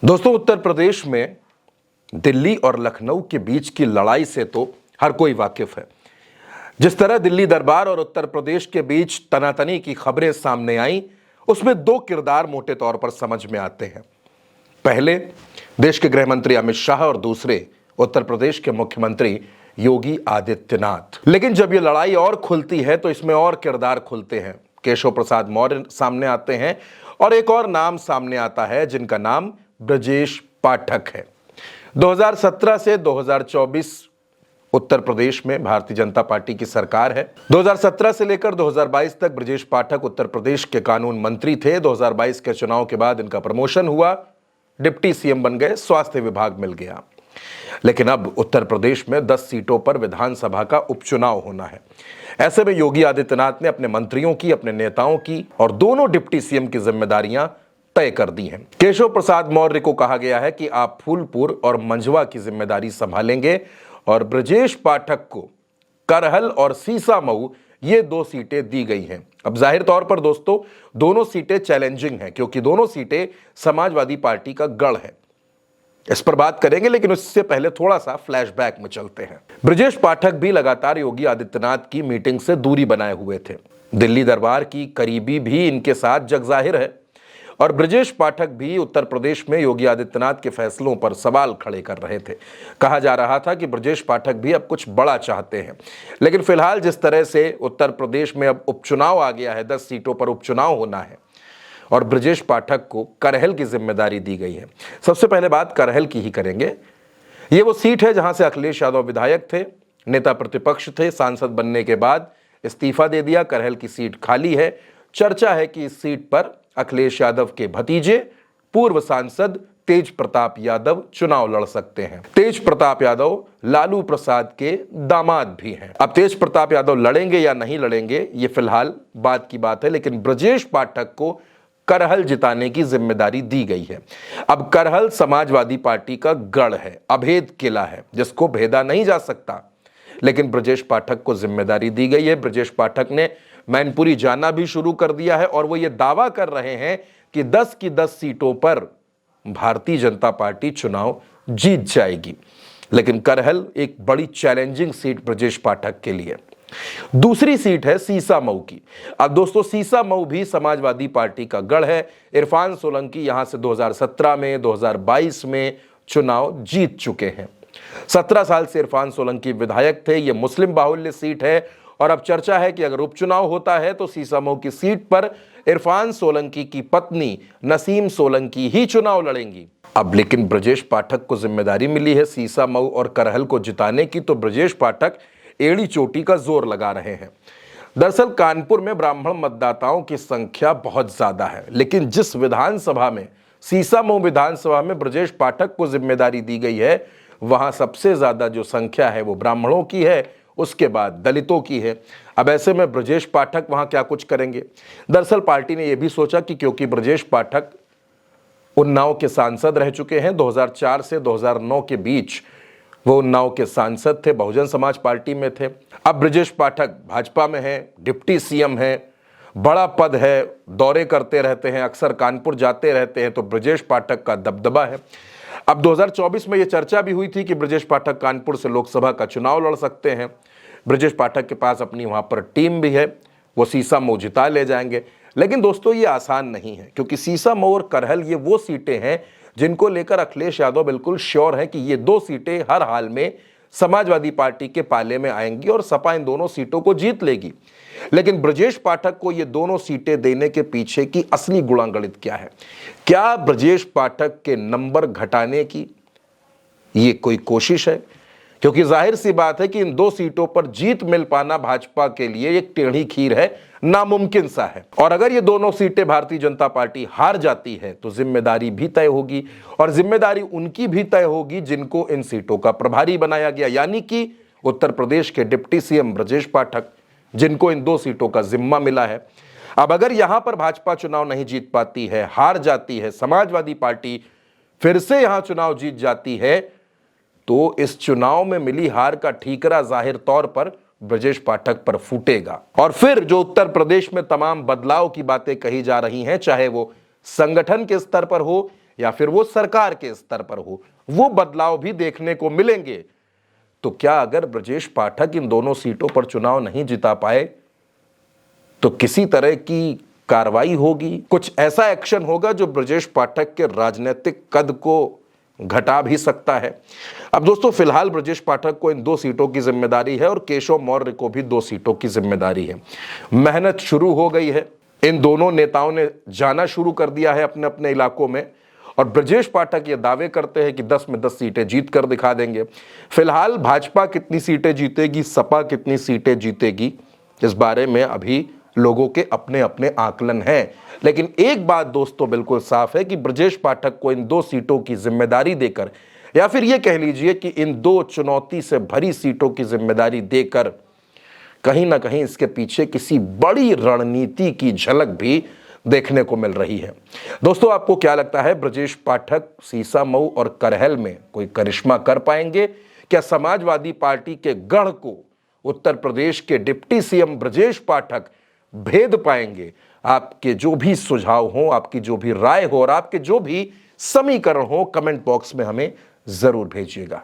दोस्तों, उत्तर प्रदेश में दिल्ली और लखनऊ के बीच की लड़ाई से तो हर कोई वाकिफ है। जिस तरह दिल्ली दरबार और उत्तर प्रदेश के बीच तनातनी की खबरें सामने आईं, उसमें दो किरदार मोटे तौर पर समझ में आते हैं। पहले देश के गृह मंत्री अमित शाह और दूसरे उत्तर प्रदेश के मुख्यमंत्री योगी आदित्यनाथ। लेकिन जब यह लड़ाई और खुलती है तो इसमें और किरदार खुलते हैं। केशव प्रसाद मौर्य सामने आते हैं और एक और नाम सामने आता है जिनका नाम ब्रजेश पाठक है। 2017 से 2024 उत्तर प्रदेश में भारतीय जनता पार्टी की सरकार है। 2017 से लेकर 2022 तक ब्रजेश पाठक उत्तर प्रदेश के कानून मंत्री थे। 2022 के चुनाव के बाद इनका प्रमोशन हुआ, डिप्टी सीएम बन गए, स्वास्थ्य विभाग मिल गया। लेकिन अब उत्तर प्रदेश में 10 सीटों पर विधानसभा का उपचुनाव होना है। ऐसे में योगी आदित्यनाथ ने अपने मंत्रियों की, अपने नेताओं की और दोनों डिप्टी सीएम की जिम्मेदारियां तय कर दी हैं। केशव प्रसाद मौर्य को कहा गया है कि आप फूलपुर और मंझवा की जिम्मेदारी संभालेंगे और ब्रजेश पाठक को करहल और सीसामऊ ये 2 सीटें दी गई हैं। अब जाहिर तौर पर दोस्तों, दोनों सीटें चैलेंजिंग हैं क्योंकि दोनों सीटें समाजवादी पार्टी का गढ़ है। इस पर बात करेंगे, लेकिन उससे पहले थोड़ा सा फ्लैशबैक में चलते हैं। ब्रजेश पाठक भी लगातार योगी आदित्यनाथ की मीटिंग से दूरी बनाए हुए थे। दिल्ली दरबार की करीबी भी इनके साथ जगजाहिर है और ब्रजेश पाठक भी उत्तर प्रदेश में योगी आदित्यनाथ के फैसलों पर सवाल खड़े कर रहे थे। कहा जा रहा था कि ब्रजेश पाठक भी अब कुछ बड़ा चाहते हैं। लेकिन फिलहाल जिस तरह से उत्तर प्रदेश में अब उपचुनाव आ गया है, 10 सीटों पर उपचुनाव होना है और ब्रजेश पाठक को करहल की जिम्मेदारी दी गई है। सबसे पहले बात करहल की ही करेंगे। ये वो सीट है जहां से अखिलेश यादव विधायक थे, नेता प्रतिपक्ष थे। सांसद बनने के बाद इस्तीफा दे दिया। करहल की सीट खाली है। चर्चा है कि इस सीट पर अखिलेश यादव के भतीजे पूर्व सांसद तेज प्रताप यादव चुनाव लड़ सकते हैं। तेज प्रताप यादव लालू प्रसाद के दामाद भी हैं। अब तेज प्रताप यादव लड़ेंगे या नहीं लड़ेंगे, ये फिलहाल बात की बात है। लेकिन ब्रजेश पाठक को करहल जिताने की जिम्मेदारी दी गई है। अब करहल समाजवादी पार्टी का गढ़ है, अभेद किला है जिसको भेदा नहीं जा सकता। लेकिन ब्रजेश पाठक को जिम्मेदारी दी गई है। ब्रजेश पाठक ने मैनपुरी जाना भी शुरू कर दिया है और वो ये दावा कर रहे हैं कि 10 की 10 सीटों पर भारतीय जनता पार्टी चुनाव जीत जाएगी। लेकिन करहल एक बड़ी चैलेंजिंग सीट ब्रजेश पाठक के लिए। दूसरी सीट है सीसामऊ की। अब दोस्तों, सीसामऊ भी समाजवादी पार्टी का गढ़ है। इरफान सोलंकी यहां से 2017 में, 2022 में चुनाव जीत चुके हैं। 17 साल से इरफान सोलंकी विधायक थे। यह मुस्लिम बाहुल्य सीट है और अब चर्चा है कि अगर उपचुनाव होता है तो सीसामऊ की सीट पर इरफान सोलंकी की पत्नी नसीम सोलंकी ही चुनाव लड़ेंगी। अब लेकिन ब्रजेश पाठक को जिम्मेदारी मिली है सीसामऊ और करहल को जिताने की, तो ब्रजेश पाठक एड़ी चोटी का जोर लगा रहे हैं। दरअसल कानपुर में ब्राह्मण मतदाताओं की संख्या बहुत ज्यादा है, लेकिन जिस विधानसभा में, सीसामऊ विधानसभा में ब्रजेश पाठक को जिम्मेदारी दी गई है, वहां सबसे ज्यादा जो संख्या है वो ब्राह्मणों की है, उसके बाद दलितों की है। अब ऐसे में ब्रजेश पाठक वहां क्या कुछ करेंगे? दरअसल पार्टी ने यह भी सोचा कि क्योंकि ब्रजेश पाठक उन्नाव के सांसद रह चुके हैं, 2004 से 2009 के बीच वो उन्नाव के सांसद थे, बहुजन समाज पार्टी में थे। अब ब्रजेश पाठक भाजपा में है, डिप्टी सीएम है, बड़ा पद है, दौरे करते रहते हैं, अक्सर कानपुर जाते रहते हैं, तो ब्रजेश पाठक का दबदबा है। अब 2024 में यह चर्चा भी हुई थी कि ब्रजेश पाठक कानपुर से लोकसभा का चुनाव लड़ सकते हैं। ब्रजेश पाठक के पास अपनी वहां पर टीम भी है, वो सीसामऊ जिता ले जाएंगे। लेकिन दोस्तों, ये आसान नहीं है क्योंकि सीसामऊ और करहल ये वो सीटें हैं जिनको लेकर अखिलेश यादव बिल्कुल श्योर है कि ये 2 सीटें हर हाल में समाजवादी पार्टी के पाले में आएंगी और सपा इन दोनों सीटों को जीत लेगी। लेकिन ब्रजेश पाठक को ये दोनों सीटें देने के पीछे की असली गुणागणित क्या है? क्या ब्रजेश पाठक के नंबर घटाने की ये कोई कोशिश है? क्योंकि जाहिर सी बात है कि इन 2 सीटों पर जीत मिल पाना भाजपा के लिए एक टेढ़ी खीर है, नामुमकिन सा है। और अगर ये दोनों सीटें भारतीय जनता पार्टी हार जाती है तो जिम्मेदारी भी तय होगी और जिम्मेदारी उनकी भी तय होगी जिनको इन सीटों का प्रभारी बनाया गया, यानी कि उत्तर प्रदेश के डिप्टी सीएम ब्रजेश पाठक, जिनको इन 2 सीटों का जिम्मा मिला है। अब अगर यहां पर भाजपा चुनाव नहीं जीत पाती है, हार जाती है, समाजवादी पार्टी फिर से यहां चुनाव जीत जाती है, तो इस चुनाव में मिली हार का ठीकरा जाहिर तौर पर ब्रजेश पाठक पर फूटेगा। और फिर जो उत्तर प्रदेश में तमाम बदलाव की बातें कही जा रही हैं, चाहे वो संगठन के स्तर पर हो या फिर वो सरकार के स्तर पर हो, वो बदलाव भी देखने को मिलेंगे। तो क्या अगर ब्रजेश पाठक इन दोनों सीटों पर चुनाव नहीं जिता पाए तो किसी तरह की कार्रवाई होगी, कुछ ऐसा एक्शन होगा जो ब्रजेश पाठक के राजनीतिक कद को घटा भी सकता है। अब दोस्तों फिलहाल ब्रजेश पाठक को इन 2 सीटों की जिम्मेदारी है और केशव मौर्य को भी 2 सीटों की जिम्मेदारी है। मेहनत शुरू हो गई है, इन दोनों नेताओं ने जाना शुरू कर दिया है अपने अपने इलाकों में और ब्रजेश पाठक ये दावे करते हैं कि 10 में 10 सीटें जीत कर दिखा देंगे। फिलहाल भाजपा कितनी सीटें जीतेगी, सपा कितनी सीटें जीतेगी, इस बारे में अभी लोगों के अपने अपने आकलन हैं। लेकिन एक बात दोस्तों बिल्कुल साफ है कि ब्रजेश पाठक को इन 2 सीटों की जिम्मेदारी देकर, या फिर यह कह लीजिए कि इन 2 चुनौती से भरी सीटों की जिम्मेदारी देकर कहीं ना कहीं इसके पीछे किसी बड़ी रणनीति की झलक भी देखने को मिल रही है। दोस्तों आपको क्या लगता है, ब्रजेश पाठक सीसामऊ और करहल में कोई करिश्मा कर पाएंगे? क्या समाजवादी पार्टी के गढ़ को उत्तर प्रदेश के डिप्टी सीएम ब्रजेश पाठक भेद पाएंगे? आपके जो भी सुझाव हो, आपकी जो भी राय हो और आपके जो भी समीकरण हो, कमेंट बॉक्स में हमें जरूर भेजिएगा।